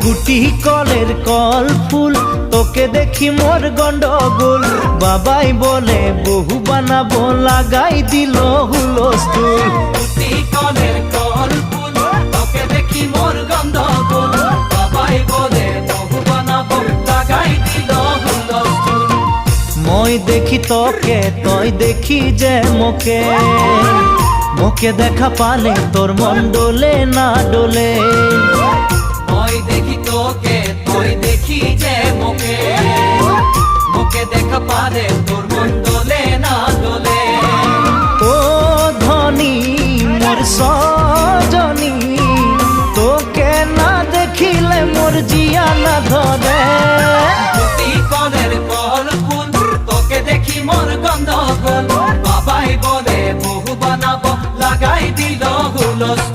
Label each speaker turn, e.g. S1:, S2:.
S1: গুটি কলের কল ফুল, তোকে দেখি মোর গন্ডগোল। বাবাই বলে বহু বানাবো, লাগাই দিল হুলস্থুল।
S2: গুটি কলের কল ফুল, তোকে দেখি মোর গন্ডগোল। বাবাই বলে বহু বানাবো, লাগাই দিল হুলস্থুল।
S1: মই দেখি তোকে, তই দেখি যে মোকে, মোকে দেখা পালে তোর মন ডোলে না ডোলে।
S2: মই দেখি তোকে, তুই দেখি যে মোকে, মোকে দেখা পারে তোর মন দোলে না দোলে।
S1: ও ধনী মোর সজনী, তোকে না দেখিলে মোর জিয়া না ধরে।
S2: গুটি কলের কল ফুল, তোকে দেখি মোর গন্ডগোল। বাবাই বলে বহু বানাবো, লাগাই দিল